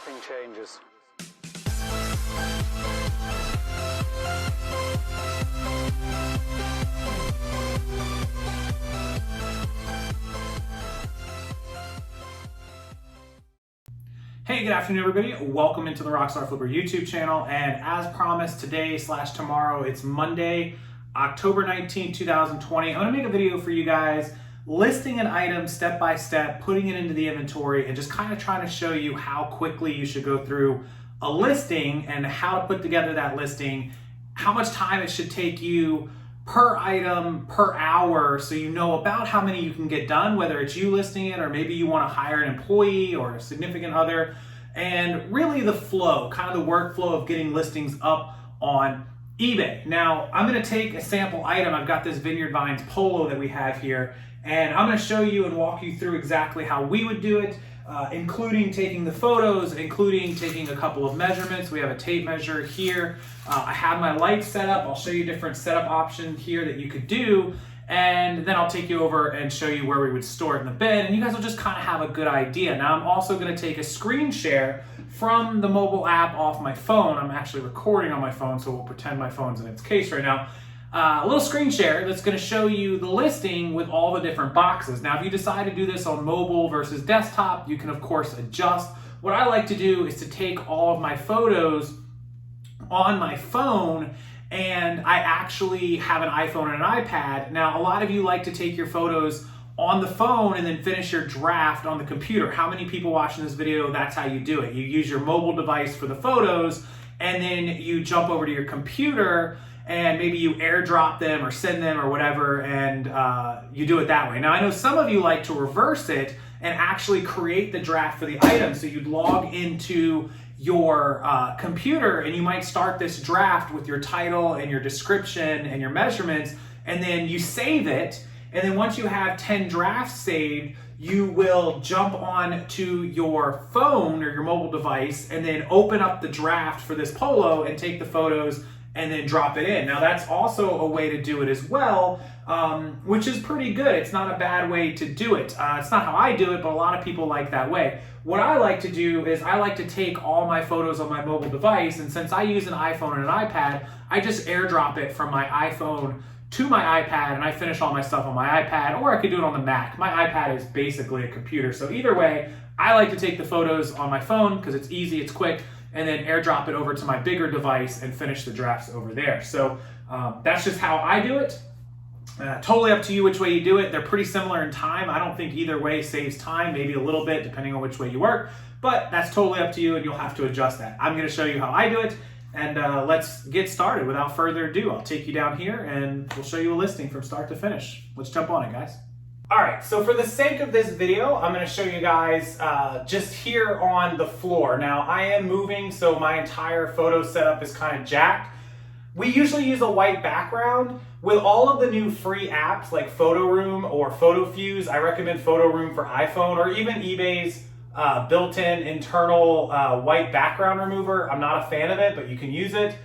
Nothing changes. Hey, good afternoon everybody. Welcome into the Rockstarflipper YouTube channel. And as promised, today / tomorrow, it's Monday, October 19th, 2020. I'm gonna make a video for you guys listing an item step by step, putting it into the inventory, and just kind of trying to show you how quickly you should go through a listing and how to put together that listing, how much time it should take you per item, per hour, so you know about how many you can get done, whether it's you listing it or maybe you want to hire an employee or a significant other, and really the flow, kind of the workflow of getting listings up on eBay. Now, I'm going to take a sample item. I've got this Vineyard Vines polo that we have here, and I'm going to show you and walk you through exactly how we would do it, including taking the photos, including taking a couple of measurements. We have a tape measure here. I have my lights set up. I'll show you different setup options here that you could do, and then I'll take you over and show you where we would store it in the bin, and you guys will just kind of have a good idea. Now, I'm also going to take a screen share from the mobile app off my phone. I'm actually recording on my phone, so we'll pretend my phone's in its case right now. A little screen share that's going to show you the listing with all the different boxes. Now, if you decide to do this on mobile versus desktop, you can of course adjust. What I like to do is to take all of my photos on my phone, and I actually have an iPhone and an iPad. Now, a lot of you like to take your photos on the phone and then finish your draft on the computer. How many people watching this video, that's how you do it? You use your mobile device for the photos, and then you jump over to your computer and maybe you airdrop them or send them or whatever, and you do it that way. Now, I know some of you like to reverse it and actually create the draft for the item. So you'd log into your computer and you might start this draft with your title and your description and your measurements, and then you save it. And then once you have 10 drafts saved, you will jump on to your phone or your mobile device and then open up the draft for this polo and take the photos and then drop it in. Now, that's also a way to do it as well, which is pretty good. It's not a bad way to do it. It's not how I do it, but a lot of people like that way. What I like to do is I like to take all my photos on my mobile device, and since I use an iPhone and an iPad, I just airdrop it from my iPhone to my iPad, and I finish all my stuff on my iPad, or I could do it on the Mac. My iPad is basically a computer, so either way, I like to take the photos on my phone because it's easy, it's quick, and then airdrop it over to my bigger device and finish the drafts over there. So that's just how I do it. Totally up to you which way you do it. They're pretty similar in time. I don't think either way saves time, maybe a little bit depending on which way you work, but that's totally up to you and you'll have to adjust that. I'm gonna show you how I do it, and let's get started. Without further ado, I'll take you down here and we'll show you a listing from start to finish. Let's jump on it, guys. All right, so for the sake of this video, I'm gonna show you guys just here on the floor. Now, I am moving, so my entire photo setup is kind of jacked. We usually use a white background. With all of the new free apps like Photo Room or Photo Fuse, I recommend Photo Room for iPhone, or even eBay's built-in internal white background remover. I'm not a fan of it, but you can use it.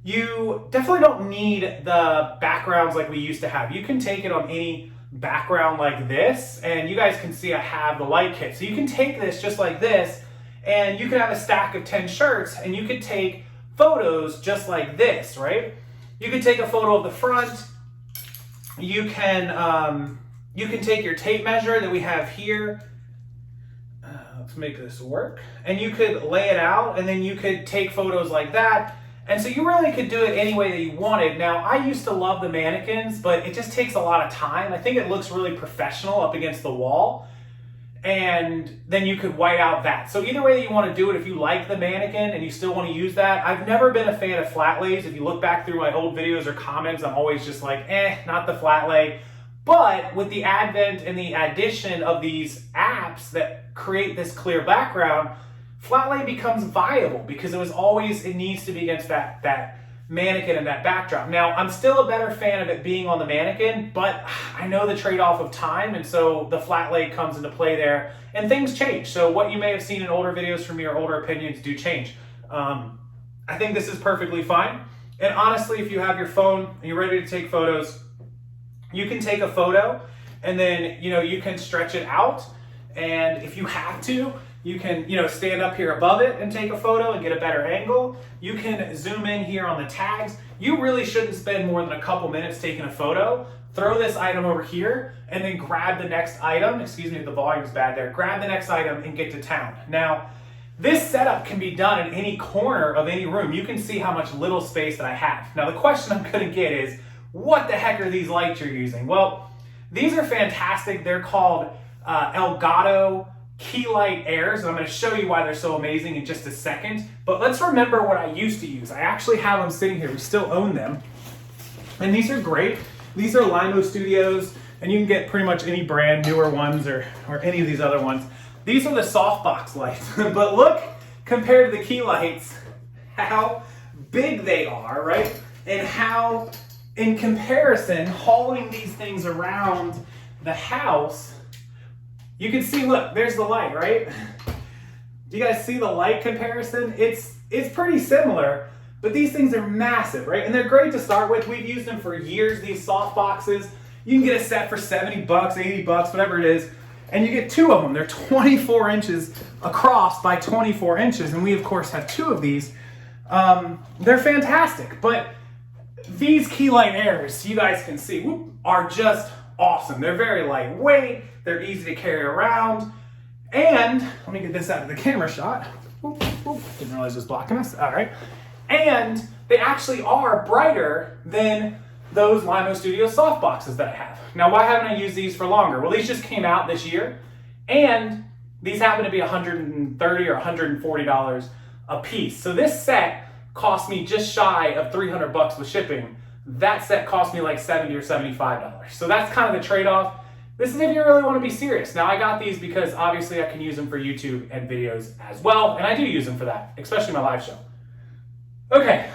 You definitely don't need the backgrounds like we used to have. You can take it on any background like this, and you guys can see I have the light kit. So you can take this just like this, and you can have a stack of 10 shirts, and you could take photos just like this, right? You can take a photo of the front. You can take your tape measure that we have here. Let's make this work. And you could lay it out, and then you could take photos like that. And so you really could do it any way that you wanted. Now, I used to love the mannequins, but it just takes a lot of time. I think it looks really professional up against the wall. And then you could white out that. So either way that you want to do it, if you like the mannequin and you still want to use that, I've never been a fan of flat lays. If you look back through my old videos or comments, I'm always just like, not the flat lay. But with the advent and the addition of these apps that create this clear background, flat lay becomes viable because it needs to be against that mannequin and that backdrop. Now, I'm still a better fan of it being on the mannequin, but I know the trade-off of time, and so the flat lay comes into play there, and things change. So what you may have seen in older videos from me or older opinions do change. I think this is perfectly fine. And honestly, if you have your phone and you're ready to take photos, you can take a photo and then, you can stretch it out. And if you have to, You can, stand up here above it and take a photo and get a better angle. You can zoom in here on the tags. You really shouldn't spend more than a couple minutes taking a photo. Throw this item over here and then grab the next item. Excuse me if the volume's bad there. Grab the next item and get to town. Now, this setup can be done in any corner of any room. You can see how much little space that I have. Now, the question I'm gonna get is, what the heck are these lights you're using? Well, these are fantastic. They're called Elgato Key Light Airs, and I'm gonna show you why they're so amazing in just a second. But let's remember what I used to use. I actually have them sitting here. We still own them. And these are great. These are Limo Studios, and you can get pretty much any brand, newer ones or any of these other ones. These are the softbox lights, but look, compared to the key lights, how big they are, right? And how, in comparison, hauling these things around the house, you can see, look, there's the light, right? Do you guys see the light comparison? It's pretty similar, but these things are massive, right? And they're great to start with. We've used them for years, these soft boxes. You can get a set for 70 bucks, 80 bucks, whatever it is, and you get two of them. They're 24 inches across by 24 inches, and we, of course, have two of these. They're fantastic, but these Key Light Airs, you guys can see, are just awesome. They're very lightweight. They're easy to carry around. And let me get this out of the camera shot. Didn't realize it was blocking us. All right. And they actually are brighter than those Limo Studio soft boxes that I have. Now, why haven't I used these for longer? Well, these just came out this year, and these happen to be $130 or $140 a piece. So this set cost me just shy of 300 bucks with shipping. That set cost me like $70 or $75. So that's kind of the trade-off. This is if you really want to be serious. Now, I got these because obviously I can use them for YouTube and videos as well, and I do use them for that, especially my live show. Okay,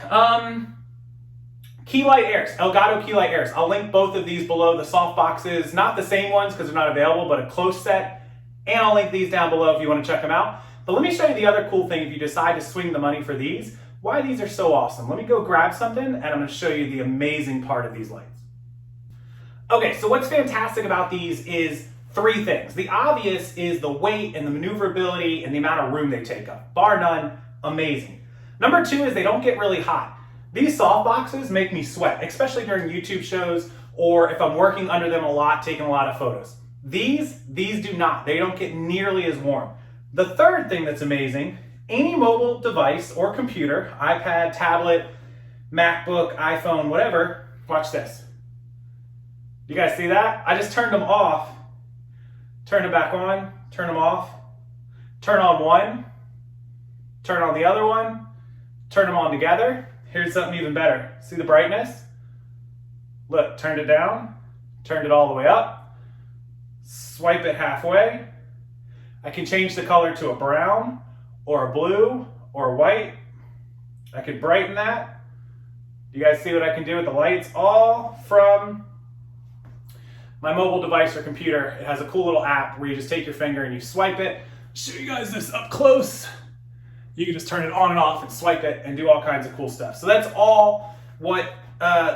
Key Light Airs, Elgato Key Light Airs. I'll link both of these below. The soft boxes, not the same ones because they're not available, but a close set. And I'll link these down below if you want to check them out. But let me show you the other cool thing if you decide to swing the money for these, why these are so awesome. Let me go grab something and I'm going to show you the amazing part of these lights. Okay, so what's fantastic about these is three things. The obvious is the weight and the maneuverability and the amount of room they take up. Bar none, amazing. Number two is they don't get really hot. These soft boxes make me sweat, especially during YouTube shows or if I'm working under them a lot, taking a lot of photos. These do not. They don't get nearly as warm. The third thing that's amazing, any mobile device or computer, iPad, tablet, MacBook, iPhone, whatever, watch this. You guys see that? I just turned them off, turn them back on, turn them off, turn on one, turn on the other one, turn them on together. Here's something even better. See the brightness? Look, turned it down, turned it all the way up, swipe it halfway. I can change the color to a brown or a blue or a white. I could brighten that. You guys see what I can do with the lights? All from my mobile device or computer. It has a cool little app where you just take your finger and you swipe it. Show you guys this up close. You can just turn it on and off and swipe it and do all kinds of cool stuff. So that's all what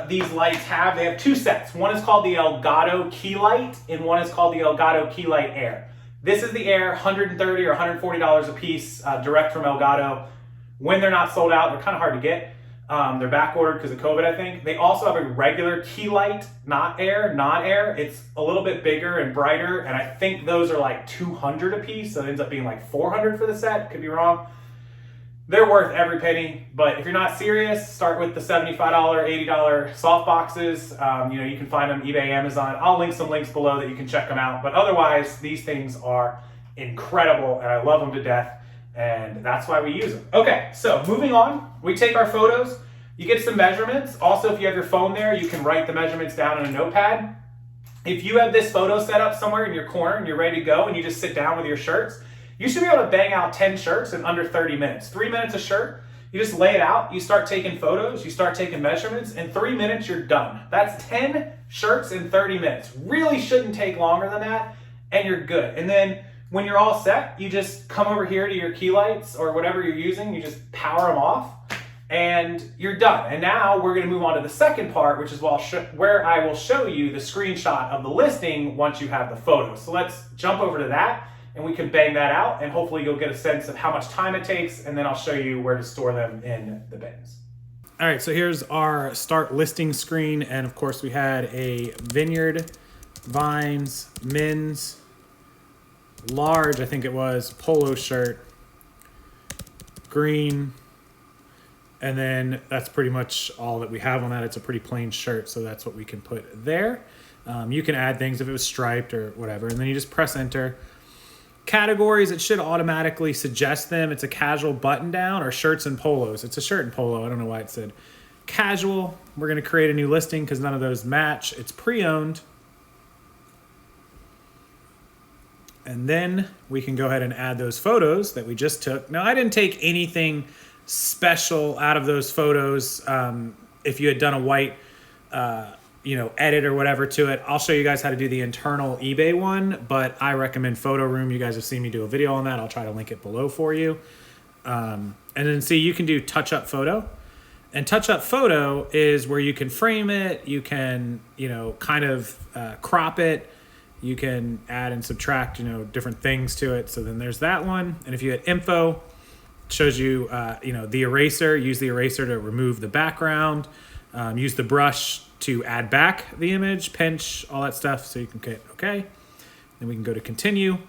these lights have. They have two sets. One is called the Elgato Key Light and one is called the Elgato Key Light Air. This is the Air, $130 or $140 a piece, direct from Elgato. When they're not sold out, they're kind of hard to get. They're back ordered because of COVID, I think. They also have a regular Key Light, not Air. It's a little bit bigger and brighter, and I think those are like $200 a piece, so it ends up being like $400 for the set. Could be wrong. They're worth every penny, but if you're not serious, start with the $75, $80 soft boxes. You can find them eBay, Amazon. I'll link some links below that you can check them out. But otherwise, these things are incredible, and I love them to death, and that's why we use them. Okay, so moving on, we take our photos. You get some measurements. Also, if you have your phone there, you can write the measurements down in a notepad. If you have this photo set up somewhere in your corner and you're ready to go and you just sit down with your shirts, you should be able to bang out 10 shirts in under 30 minutes. 3 minutes a shirt. You just lay it out. You start taking photos. You start taking measurements. In 3 minutes, you're done. That's 10 shirts in 30 minutes. Really shouldn't take longer than that, and you're good. And then when you're all set, you just come over here to your key lights or whatever you're using. You just power them off, and you're done. And now we're going to move on to the second part, which is where I will show you the screenshot of the listing once you have the photos. So let's jump over to that and we can bang that out, and hopefully you'll get a sense of how much time it takes, and then I'll show you where to store them in the bins. All right, so here's our start listing screen, and of course we had a Vineyard, Vines, Men's, large, I think it was, polo shirt, green, and then that's pretty much all that we have on that. It's a pretty plain shirt, so that's what we can put there. You can add things if it was striped or whatever, and then you just press enter. Categories, it should automatically suggest them. It's a casual button down or shirts and polos. It's a shirt and polo. I don't know why it said casual. We're going to create a new listing because none of those match. It's pre-owned. And then we can go ahead and add those photos that we just took. Now, I didn't take anything special out of those photos. If you had done a white edit or whatever to it, I'll show you guys how to do the internal eBay one, but I recommend Photo Room. You guys have seen me do a video on that. I'll try to link it below for you. And then see, you can do touch up photo, and touch up photo is where you can frame it. You can, kind of crop it. You can add and subtract, different things to it. So then there's that one. And if you hit info, it shows you, the eraser, use the eraser to remove the background, use the brush to add back the image, pinch, all that stuff. So you can hit okay. Then we can go to continue.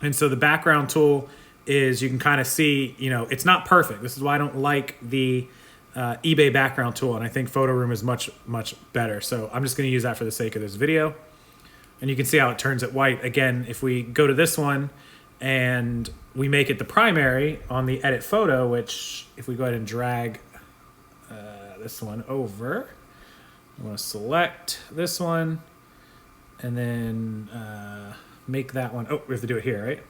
And so the background tool is, you can kind of see, it's not perfect. This is why I don't like the eBay background tool. And I think Photo Room is much, much better. So I'm just going to use that for the sake of this video. And you can see how it turns it white. Again, if we go to this one and we make it the primary on the edit photo, which if we go ahead and drag this one over, I want to select this one and then make that one. Oh, we have to do it here, right?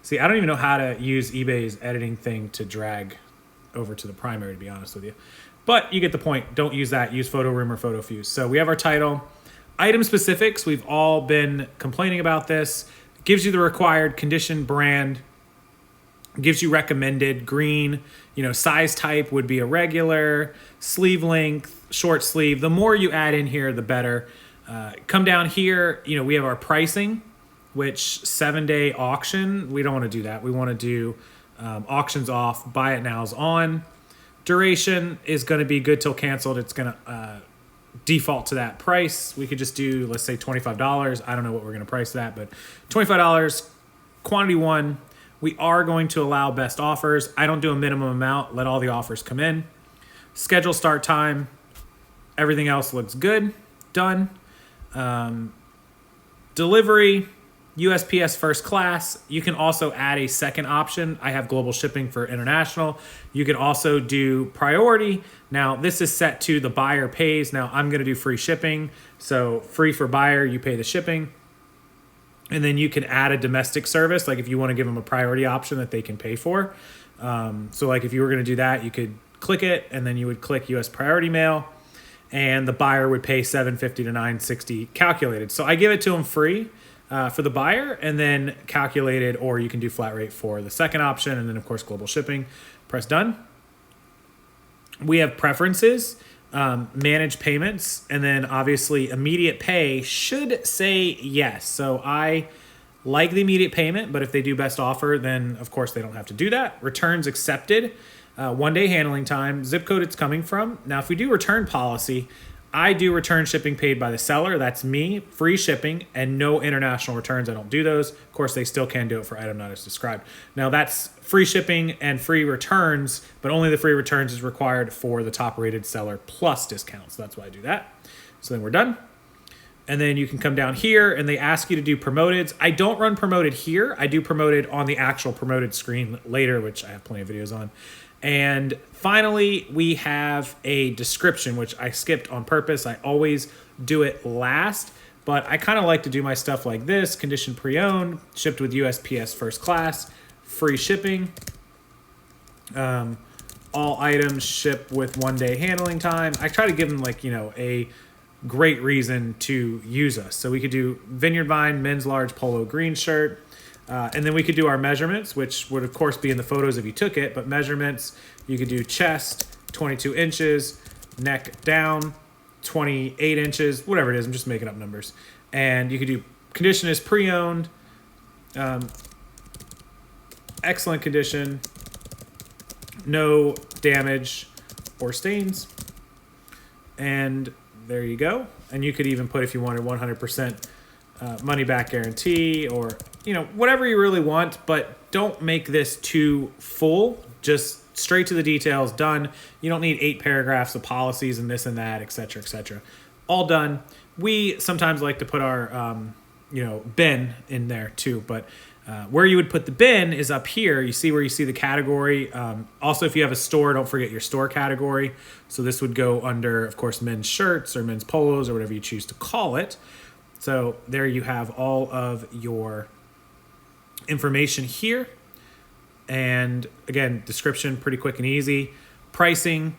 See, I don't even know how to use eBay's editing thing to drag over to the primary, to be honest with you. But you get the point. Don't use that. Use Photo Room or Photo Fuse. So we have our title. Item specifics. We've all been complaining about this. It gives you the required condition, brand. Gives you recommended green. Size type would be a regular. Sleeve length, short sleeve. The more you add in here, the better. Come down here, we have our pricing, which 7-day auction. We don't want to do that. We want to do auctions off, buy it now is on. Duration is going to be good till canceled. It's going to default to that price. We could just do, let's say $25. I don't know what we're going to price that, but $25, quantity 1. We are going to allow best offers. I don't do a minimum amount. Let all the offers come in. Schedule start time. Everything else looks good. Done. Delivery, USPS first class. You can also add a second option. I have global shipping for international. You can also do priority. Now, this is set to the buyer pays. Now, I'm going to do free shipping. So free for buyer, you pay the shipping. And then you can add a domestic service, like if you want to give them a priority option that they can pay for. So like if you were going to do that, you could click it, and then you would click US priority mail, and the buyer would pay $7.50 to $9.60 calculated. So I give it to them free for the buyer, and then calculated, or you can do flat rate for the second option, and then of course global shipping. Press done. We have preferences. Manage payments, and then obviously immediate pay should say yes. So I like the immediate payment, but if they do best offer, then of course they don't have to do that. Returns accepted, 1-day handling time, zip code it's coming from. Now, if we do return policy, I do return shipping paid by the seller. That's me, free shipping, and no international returns. I don't do those. Of course, they still can do it for item not as described. Now, that's free shipping and free returns, but only the free returns is required for the top rated seller plus discounts. So that's why I do that. So then we're done. And then you can come down here and they ask you to do promoted. I don't run promoted here. I do promoted on the actual promoted screen later, which I have plenty of videos on. And finally, we have a description, which I skipped on purpose. I always do it last, but I kind of like to do my stuff like this. Condition pre-owned, shipped with USPS first class, free shipping. All items ship with 1-day handling time. I try to give them a great reason to use us. So we could do Vineyard Vine, men's large polo green shirt. And then we could do our measurements, which would of course be in the photos if you took it, but measurements, you could do chest, 22 inches, neck down, 28 inches, whatever it is. I'm just making up numbers. And you could do condition is pre-owned, Excellent condition, no damage or stains. And there you go. And you could even put, if you wanted, 100% money back guarantee, or, you know, whatever you really want, but don't make this too full. Just straight to the details, done. You don't need 8 paragraphs of policies and this and that, etc., etc. All done. We sometimes like to put our, bin in there too, but where you would put the bin is up here. You see where you see the category. Also, if you have a store, don't forget your store category. So this would go under, of course, men's shirts or men's polos or whatever you choose to call it. So there you have all of your information here. And again, description, pretty quick and easy. Pricing,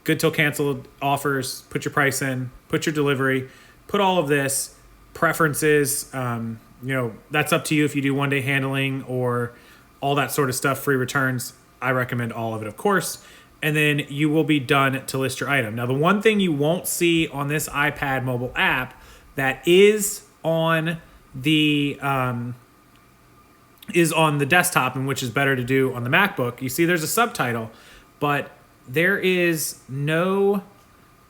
good till canceled offers, put your price in, put your delivery, put all of this, preferences, that's up to you if you do one-day handling or all that sort of stuff, free returns. I recommend all of it, of course. And then you will be done to list your item. Now, the one thing you won't see on this iPad mobile app that is on the desktop, and which is better to do on the MacBook, you see there's a subtitle, but there is no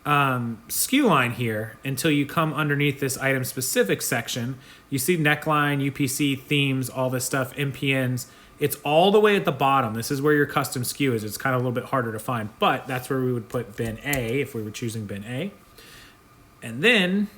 SKU line here until you come underneath this item specific section. You see neckline, UPC, themes, all this stuff, MPNs. It's all the way at the bottom. This is where your custom SKU is. It's kind of a little bit harder to find, but that's where we would put bin A if we were choosing bin A. And then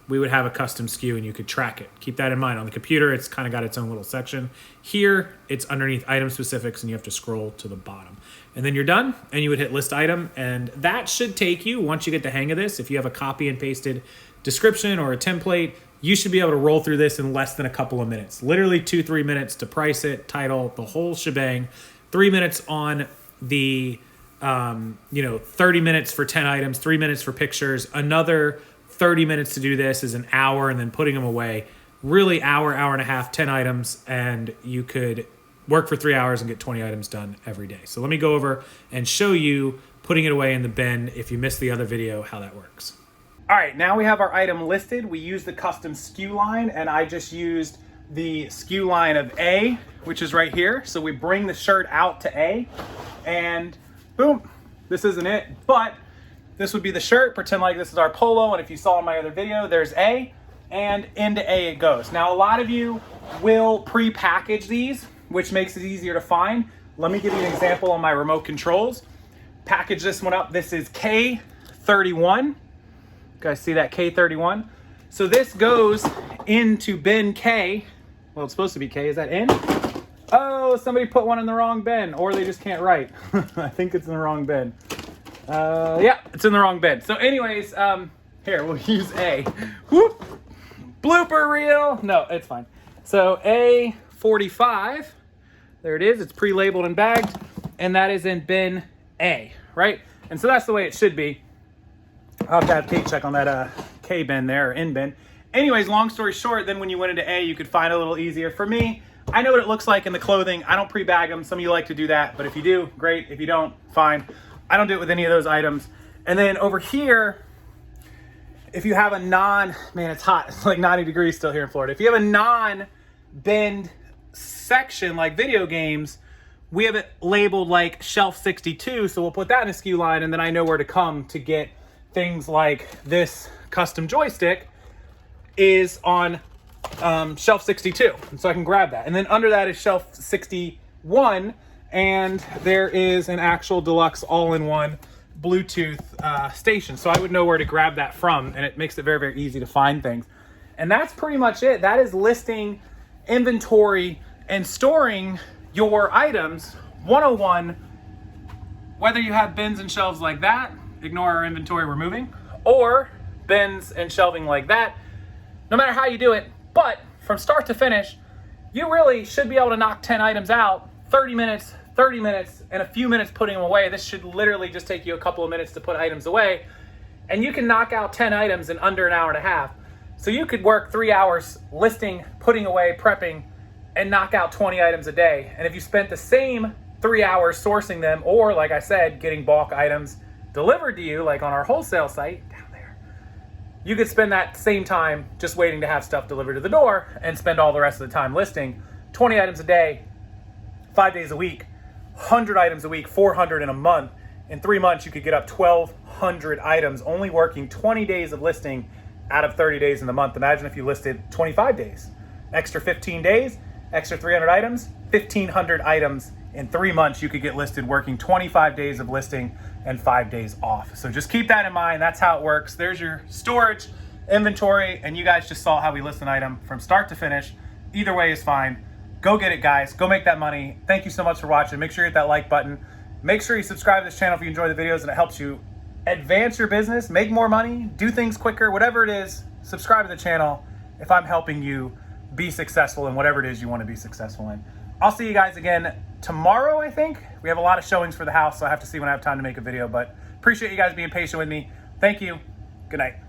we would have a custom SKU and you could track it. Keep that in mind. On the computer, it's kind of got its own little section. Here, it's underneath item specifics and you have to scroll to the bottom. And then you're done and you would hit list item. And that should take you, once you get the hang of this, if you have a copy and pasted description or a template, you should be able to roll through this in less than a couple of minutes. Literally 2-3 minutes to price it, title, the whole shebang. 3 minutes on the, 30 minutes for 10 items, 3 minutes for pictures, another 30 minutes to do this is an hour, and then putting them away. Really hour and a half, 10 items, and you could work for 3 hours and get 20 items done every day. So let me go over and show you putting it away in the bin, if you missed the other video, how that works. All right, now we have our item listed. We use the custom SKU line, and I just used the SKU line of A, which is right here. So we bring the shirt out to A, and boom, this isn't it, but this would be the shirt. Pretend like this is our polo, and if you saw in my other video, there's A, and into A it goes. Now, a lot of you will pre-package these, which makes it easier to find. Let me give you an example on my remote controls. Package this one up. This is K31. You guys see that K31? So this goes into bin K. Well, it's supposed to be K. Is that in? Oh, somebody put one in the wrong bin, or they just can't write. I think it's in the wrong bin. Yeah, it's in the wrong bin. So anyways, here, we'll use A. Whoop! Blooper reel! No, it's fine. So A45, there it is. It's pre-labeled and bagged, and that is in bin A, right? And so that's the way it should be. I'll have to have Kate check on that K bin there, or in bin. Anyways, long story short, then when you went into A, you could find it a little easier. For me, I know what it looks like in the clothing. I don't pre-bag them. Some of you like to do that, but if you do, great. If you don't, fine. I don't do it with any of those items. And then over here, if you have a man, it's hot. It's like 90 degrees still here in Florida. If you have a non-binned section like video games, we have it labeled like shelf 62. So we'll put that in a SKU line, and then I know where to come to get things like this custom joystick is on shelf 62. And so I can grab that. And then under that is shelf 61. And there is an actual deluxe all-in-one Bluetooth station. So I would know where to grab that from, and it makes it very, very easy to find things. And that's pretty much it. That is listing, inventory, and storing your items 101. Whether you have bins and shelves like that, ignore our inventory we're moving, or bins and shelving like that, no matter how you do it, but from start to finish, you really should be able to knock 10 items out, 30 minutes, and a few minutes putting them away. This should literally just take you a couple of minutes to put items away, and you can knock out 10 items in under an hour and a half. So you could work 3 hours listing, putting away, prepping, and knock out 20 items a day. And if you spent the same 3 hours sourcing them, or like I said, getting bulk items delivered to you, like on our wholesale site down there, you could spend that same time just waiting to have stuff delivered to the door and spend all the rest of the time listing 20 items a day, 5 days a week, 100 items a week, 400 in a month. In 3 months, you could get up 1,200 items, only working 20 days of listing out of 30 days in the month. Imagine if you listed 25 days, extra 15 days, extra 300 items, 1,500 items in 3 months. You could get listed working 25 days of listing and 5 days off. So just keep that in mind. That's how it works. There's your storage, inventory, and you guys just saw how we list an item from start to finish. Either way is fine. Go get it, guys. Go make that money. Thank you so much for watching. Make sure you hit that like button. Make sure you subscribe to this channel if you enjoy the videos and it helps you advance your business, make more money, do things quicker, whatever it is. Subscribe to the channel if I'm helping you be successful in whatever it is you want to be successful in. I'll see you guys again tomorrow, I think. We have a lot of showings for the house, so I have to see when I have time to make a video, but appreciate you guys being patient with me. Thank you. Good night.